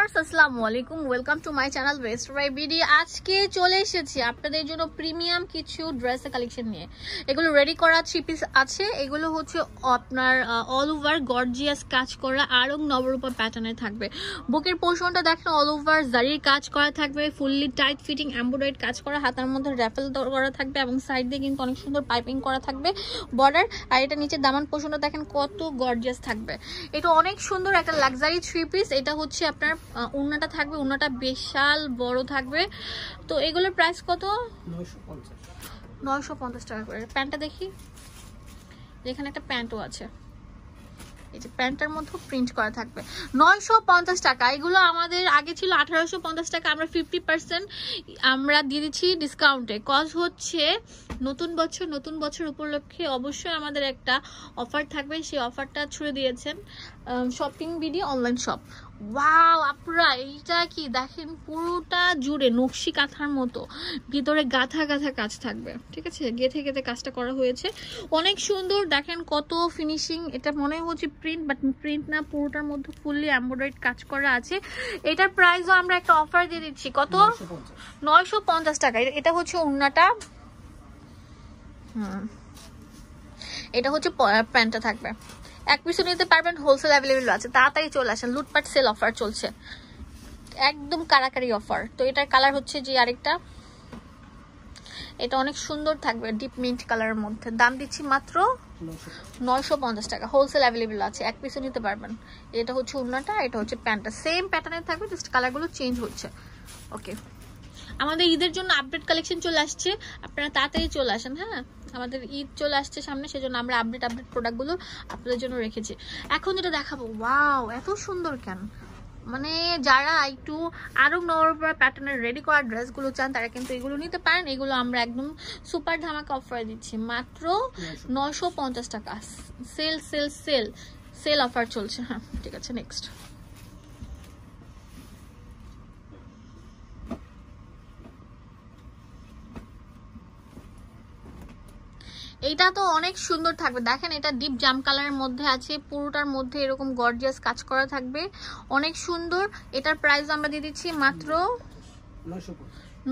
Viewers আসসালামু আলাইকুম, welcome to my channel west by BD. আজকে চলে এসেছি আপনাদের জন্য প্রিমিয়াম কিছু ড্রেসের কালেকশন নিয়ে। এগুলো রেডি করা 3 পিস আছে। এগুলো হচ্ছে আপনার অল ওভার গর্জিয়াস কাজ করা আরং নবরূপা প্যাটার্নে থাকবে। বুকের পোর্শনটা দেখেন অল ওভার জারির কাজ করা থাকবে, ফুললি টাইট ফিটিং এমব্রয়ডারি কাজ করা, হাতার মধ্যে র্যাফেল করা থাকবে এবং সাইড দিয়ে কিন্তু অনেক সুন্দর পাইপিং করা থাকবে বর্ডার। আর এটা নিচে দামান পোর্শনটা দেখেন কত গর্জিয়াস থাকবে। এটা অনেক সুন্দর একটা লাক্সারি 3 পিস। এটা হচ্ছে আপনার ওড়নাটা থাকবে, ওড়নাটা বিশাল বড় থাকবে। তো এগুলোর প্রাইস কত? 950 টাকা করে। প্যান্টটা দেখি, এখানে একটা প্যান্টও আছে, এই যে প্যান্টের মধ্যে প্রিন্ট করা থাকবে। 950 টাকা। এগুলো আমাদের আগে ছিল 1850 টাকা, আমরা 50% আমরা দিয়ে দিচ্ছি ডিসকাউন্টে। কজ হচ্ছে নতুন বছর উপলক্ষে অবশ্যই আমাদের একটা অফার থাকবে, সেই অফারটা ছুড়ে দিয়েছেন shopping BD online shop. Wow আপুরা, এইটা কি দেখেন, পুরোটা জুড়ে নকশি কাঁথার মতো ভিতরে গাঁথা কাজ থাকবে, ঠিক আছে? গেথে কাজটা করা হয়েছে, অনেক সুন্দর। দেখেন কত ফিনিশিং। এটা মনে হচ্ছে প্রিন্ট, বাট প্রিন্ট না, পুরোটার মধ্যে ফুললি এমব্রয়ডারি কাজ করা আছে। এটার প্রাইসও আমরা একটা অফার দিয়ে দিচ্ছি, কত? 950 টাকা। এটা হচ্ছে ওড়নাটা, এটা হচ্ছে প্যান্টটা থাকবে। এক পিসও নিতে পারবেন, হোলসেল অ্যাভেলেবেল আছে। তাড়াতাড়ি চলে আসেন, লুটপাট সেল অফার চলছে, একদম কারাকারি অফার। তো এটার কালার হচ্ছে যে আরেকটা, এটা অনেক সুন্দর থাকবে ডিপ মিন্ট কালারের মধ্যে। দাম দিচ্ছি মাত্র 950 টাকা, হোলসেল অ্যাভেলেবেল আছে, এক পিসও নিতে পারবেন। এটা হচ্ছে ওড়নাটা, এটা হচ্ছে প্যান্টটা, সেম প্যাটার্নের থাকবে, জাস্ট কালারগুলো চেঞ্জ হচ্ছে। ওকে, আমাদের ঈদের জন্য আপডেট কালেকশন চলে আসছে, আপনারা তাড়াতাড়ি চলে আসেন। হ্যাঁ, আমাদের ঈদ চলে আসছে সামনে, সেজন্য আমরা আপডেট প্রোডাক্টগুলো আপনাদের জন্য রেখেছি। এখন যেটা দেখাবো, ওয়াও এত সুন্দর কেন, মানে যারা একটু আরং নবরূপা প্যাটার্নের রেডি করা ড্রেসগুলো চান তারা কিন্তু এগুলো নিতে পারেন। এগুলো আমরা একদম সুপার ধামাকা অফার দিচ্ছি, মাত্র 950 টাকা। সেল অফার চলছে। হ্যাঁ ঠিক আছে, নেক্সট। এইটা তো অনেক সুন্দর থাকবে, দেখেন এটা ডিপ জাম কালারের মধ্যে আছে, পুরোটার মধ্যে এরকম গর্জিয়াস কাজ করা থাকবে, অনেক সুন্দর। এটার প্রাইস আমরা দিয়ে দিচ্ছি মাত্র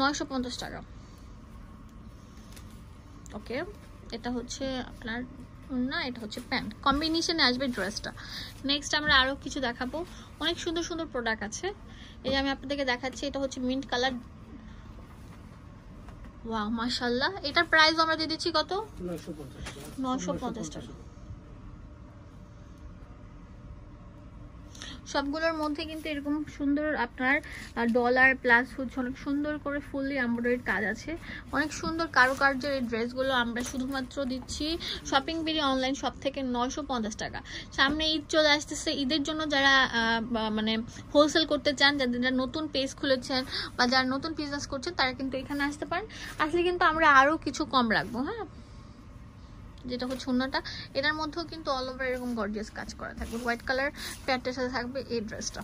950 টাকা। ওকে, এটা হচ্ছে আপনার না, এটা হচ্ছে প্যান্ট, কম্বিনেশনে আসবে ড্রেসটা। নেক্সট আমরা আরো কিছু দেখাবো, অনেক সুন্দর সুন্দর প্রোডাক্ট আছে। এই যে আমি আপনাদেরকে দেখাচ্ছি, এটা হচ্ছে মিন্ট কালার। ওয়াও মাশাআল্লাহ। এটার প্রাইস আমরা দিয়ে দিচ্ছি কত? 950 টাকা। সবগুলোর মধ্যে কিন্তু এরকম সুন্দর আপনার ডলার প্লাস হচ্ছে অনেক সুন্দর করে ফুললি এমব্রয়ডারি কাজ আছে, অনেক সুন্দর কারুকার্যের এই ড্রেসগুলো আমরা শুধুমাত্র দিচ্ছি শপিং বিডি অনলাইন শপ থেকে 950 টাকা। সামনে ঈদ চলে আসতেছে, ঈদের জন্য যারা মানে হোলসেল করতে চান, যারা নতুন পেজ খুলেছেন বা যারা নতুন বিজনেস করছেন, তারা কিন্তু এখানে আসতে পারেন। আসলে কিন্তু আমরা আরো কিছু কম রাখবো। হ্যাঁ, যেটা হচ্ছে ওড়নাটা, এটার মধ্যেও কিন্তু অল ওভার এরকম গর্জিয়াস কাজ করা থাকবে, হোয়াইট কালার প্যান্টের সাথে থাকবে এই ড্রেসটা।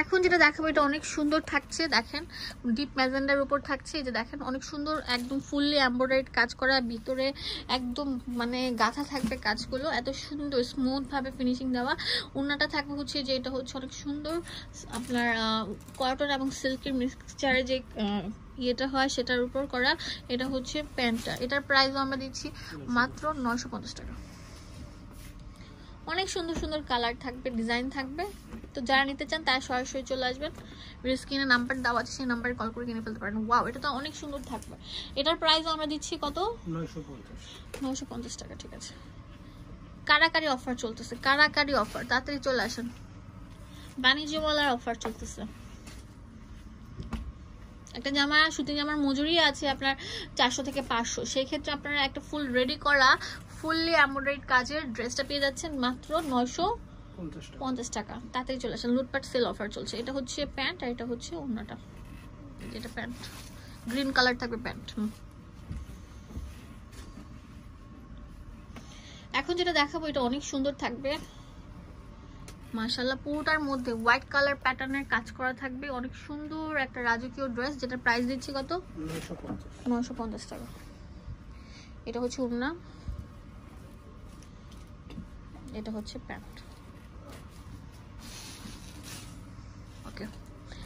এখন যেটা দেখাবো, এটা অনেক সুন্দর থাকছে, দেখেন ডিপ ম্যাজেন্ডার উপর থাকছে। এই যে দেখেন অনেক সুন্দর, একদম ফুললি এমব্রয়ডারি কাজ করা, ভিতরে একদম মানে গাঁথা থাকবে কাজগুলো, এত সুন্দর স্মুথ ভাবে ফিনিশিং দেওয়া। ওড়নাটা থাকবে হচ্ছে যে এটা হচ্ছে অনেক সুন্দর আপনার কটন এবং সিল্কের মিক্সচারে যে ইয়েটা হয় সেটার উপর করা। এটা হচ্ছে প্যান্টটা, এটার প্রাইসও আমরা দিচ্ছি মাত্র 950 টাকা। অনেক সুন্দর সুন্দর কালার থাকবে, ডিজাইন থাকবে। তো যারা নিতে চান তারা সরাসরি চলে আসবেন, স্ক্রিনে নাম্বার দেওয়া আছে, সেই নাম্বারে কল করে কিনে ফেলতে পারেন। ওয়াও, এটা তো অনেক সুন্দর থাকবে। এটার প্রাইসও আমরা দিচ্ছি কত? 950 টাকা। ঠিক আছে, কারাকারি অফার চলতেছে, কারাকারি অফার, তাড়াতাড়ি চলে আসেন, বাণিজ্য মেলার অফার চলতেছে। একটা জামা, সুতি জামার মজুরি আছে আপনার 400 থেকে 500, সেই ক্ষেত্রে আপনারা একটা ফুল রেডি করা ফুললি এমব্রয়ডারি কাজের ড্রেসটা পেয়ে যাচ্ছেন মাত্র 950 টাকা। তাড়াতাড়ি চলে আসেন, লুটপাট সেল অফার চলছে। এটা হচ্ছে প্যান্ট আর এটা হচ্ছে ওড়নাটা, এটা প্যান্ট, গ্রিন কালার থাকবে প্যান্ট। এখন যেটা দেখাবো, এটা অনেক সুন্দর থাকবে মাশাআল্লাহ, পুরোটার মধ্যে হোয়াইট কালার প্যাটার্নের কাজ করা থাকবে, অনেক সুন্দর একটা রাজকীয় ড্রেস, যেটা প্রাইস দিচ্ছি কত? 950 টাকা। এটা হচ্ছে ওড়না, এটা হচ্ছে প্যান্ট। ওকে,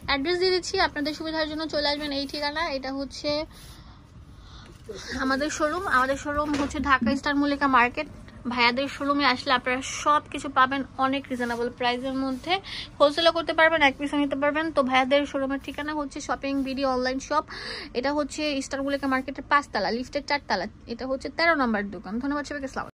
অ্যাড্রেস দিয়ে দিচ্ছি আপনাদের সুবিধার জন্য, চলে আসবেন এই ঠিকানা। এটা হচ্ছে আমাদের শোরুম। আমাদের শোরুম হচ্ছে ঢাকা স্টার মল্লিকা মার্কেট। ভাইয়াদের শোরুমে আসলে আপনারা সব কিছু পাবেন অনেক রিজনেবল প্রাইসের মধ্যে। হোলসেলও করতে পারবেন, এক পিসও নিতে পারবেন। তো ভাইয়াদের শোরুমের ঠিকানা হচ্ছে শপিং বিডি অনলাইন শপ। এটা হচ্ছে স্টার মল্লিকা মার্কেটের 5 তলা, লিফটের 4 তলা। এটা হচ্ছে 13 নম্বর দোকান। ধন্যবাদ সবাইকে, আসসালাম।